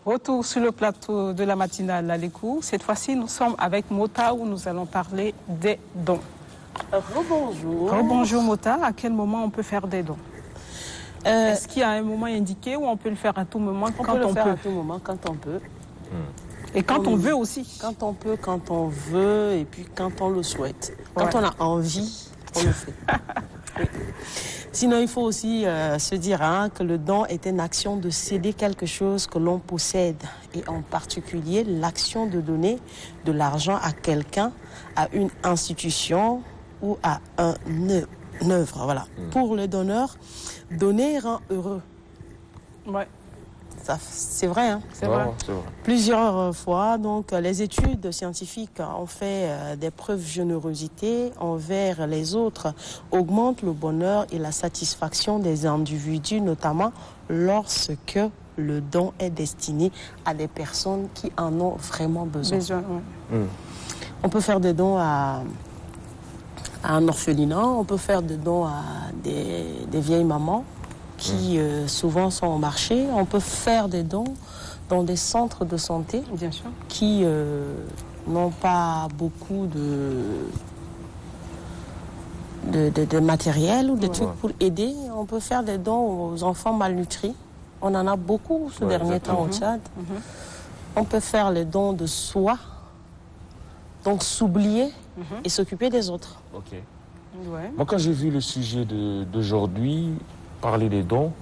Retour sur le plateau de la matinale à l'écoute. Cette fois-ci, nous sommes avec Mota où nous allons parler des dons. Rebonjour. Rebonjour Mota, à quel moment on peut faire des dons? Est-ce qu'il y a un moment indiqué où on peut le faire à tout moment quand on peut? On peut le faire à tout moment, quand on peut. Et quand on veut aussi. Quand on peut, quand on veut, et puis quand on le souhaite. Quand on a envie, on le fait. Oui. Sinon, il faut aussi se dire que le don est une action de céder quelque chose que l'on possède. Et en particulier, l'action de donner de l'argent à quelqu'un, à une institution ou à une œuvre. Voilà. Pour le donneur, donner rend heureux. Ouais. C'est vrai, hein? C'est vrai. Plusieurs fois, donc, les études scientifiques ont fait des preuves de générosité envers les autres, augmentent le bonheur et la satisfaction des individus, notamment lorsque le don est destiné à des personnes qui en ont vraiment besoin. On peut faire des dons à un orphelinat, on peut faire des dons à des vieilles mamans qui souvent sont au marché. On peut faire des dons dans des centres de santé, bien sûr, qui n'ont pas beaucoup de matériel ou de trucs pour aider. On peut faire des dons aux enfants malnutris. On en a beaucoup ce dernier temps au Tchad. On peut faire les dons de soi, donc s'oublier et s'occuper des autres. Ok. Moi, quand j'ai vu le sujet d'aujourd'hui, parler des dons,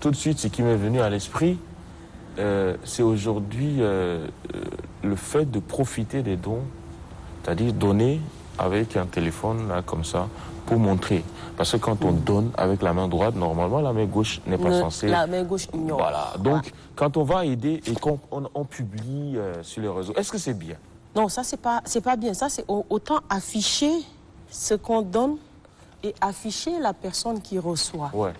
tout de suite, ce qui m'est venu à l'esprit, c'est aujourd'hui le fait de profiter des dons, c'est-à-dire donner avec un téléphone, là, comme ça, pour montrer. Parce que quand on donne avec la main droite, normalement, la main gauche n'est pas censée... La main gauche ignore. Voilà. Donc, quand on va aider et qu'on publie sur les réseaux, est-ce que c'est bien? Non, ça, c'est pas bien. Ça, c'est autant afficher ce qu'on donne et afficher la personne qui reçoit. Ouais.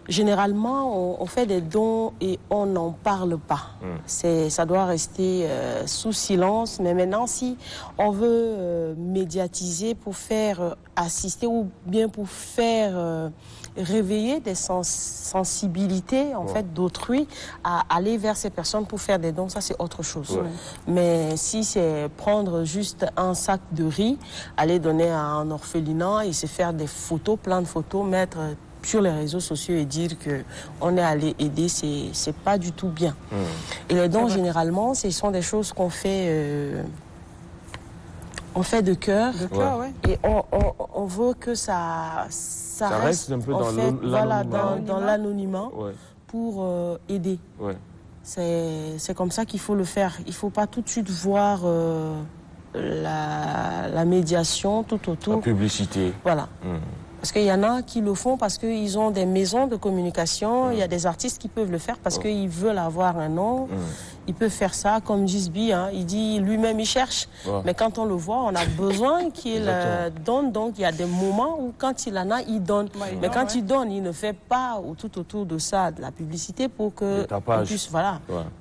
Généralement, on fait des dons et on n'en parle pas. Ça doit rester sous silence. Mais maintenant, si on veut médiatiser pour faire assister ou bien pour faire réveiller des sensibilités en fait d'autrui à aller vers ces personnes pour faire des dons, ça c'est autre chose. Mais si c'est prendre juste un sac de riz, aller donner à un orphelinat et se faire des photos, plein de photos, mettre sur les réseaux sociaux et dire qu'on est allé aider, c'est pas du tout bien. Et les dons, généralement, ce sont des choses qu'on fait, on fait de cœur. Et on veut que ça reste un peu dans l'anonymat pour aider. C'est comme ça qu'il faut le faire. Il ne faut pas tout de suite voir la médiation tout autour. La publicité. Voilà. Parce qu'il y en a qui le font parce qu'ils ont des maisons de communication. Il y a des artistes qui peuvent le faire parce qu'ils veulent avoir un nom. Ils peuvent faire ça comme Gisby. Il dit lui-même, il cherche. Mais quand on le voit, on a besoin qu'il donne. Donc, il y a des moments où quand il en a, il donne. Mais quand il donne, il ne fait pas tout autour de ça de la publicité pour qu'on puisse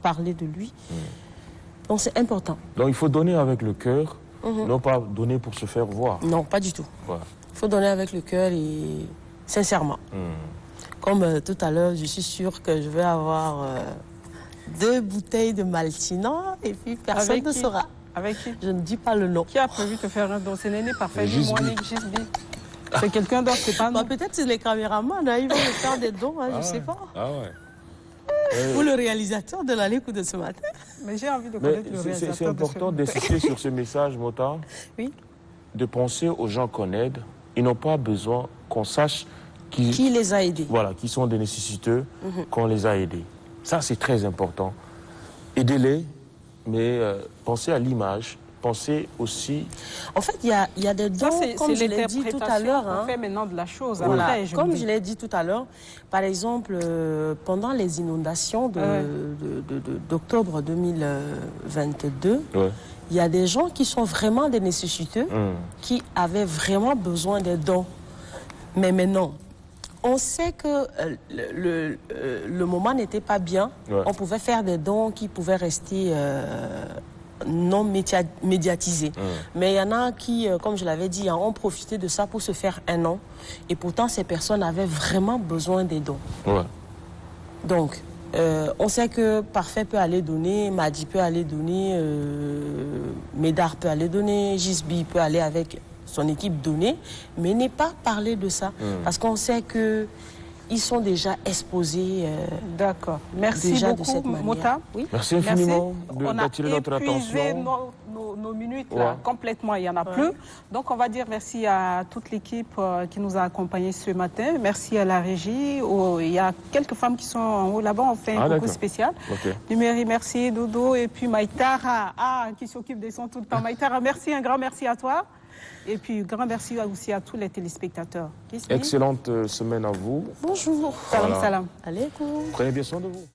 parler de lui. Donc, c'est important. Donc, il faut donner avec le cœur, non pas donner pour se faire voir. Non, pas du tout. Il faut donner avec le cœur et sincèrement. Comme tout à l'heure, je suis sûre que je vais avoir 2 bouteilles de Maltina et puis personne ne saura. Avec qui? Je ne dis pas le nom. Qui a prévu de faire un don? C'est Néné parfait. Gisby. C'est quelqu'un d'autre, c'est pas nous. Peut-être c'est les caméramans, ils vont me faire des dons, je ne sais pas. Ou le réalisateur de l'écoute de ce matin. Mais j'ai envie de connaître le réalisateur. C'est important d'insister sur ce message, Mota. Oui. De penser aux gens qu'on aide. Ils n'ont pas besoin qu'on sache qui les a aidés. Voilà, qui sont des nécessiteux, qu'on les a aidés. Ça, c'est très important. Aidez-les, mais pensez à l'image. Pensez aussi... En fait, il y a des dons, comme je l'ai dit tout à l'heure. On fait maintenant de la chose. Voilà. Comme je l'ai dit tout à l'heure, par exemple, pendant les inondations d'octobre 2022, il y a des gens qui sont vraiment des nécessiteux, qui avaient vraiment besoin des dons. Mais maintenant, on sait que le moment n'était pas bien. On pouvait faire des dons qui pouvaient rester non médiatisés. Mais il y en a qui, comme je l'avais dit, ont profité de ça pour se faire un nom. Et pourtant, ces personnes avaient vraiment besoin des dons. Donc, On sait que Parfait peut aller donner, Madi peut aller donner, Médard peut aller donner, Gisbi peut aller avec son équipe donner, mais n'est pas parler de ça. Parce qu'on sait que ils sont déjà exposés. D'accord. Merci déjà beaucoup, de cette manière. Mota. Oui. Merci infiniment d'attirer notre attention. Nos minutes là, complètement, il n'y en a plus. Donc on va dire merci à toute l'équipe qui nous a accompagnés ce matin. Merci à la régie. Il y a quelques femmes qui sont en haut là-bas. On fait un coucou spécial. Numéri, merci Dodo. Et puis Maïtara, qui s'occupe des sons tout le temps. Maïtara, merci, un grand merci à toi. Et puis, grand merci aussi à tous les téléspectateurs. Excellente semaine à vous. Bonjour. Salam, salam. Allez, prenez bien soin de vous.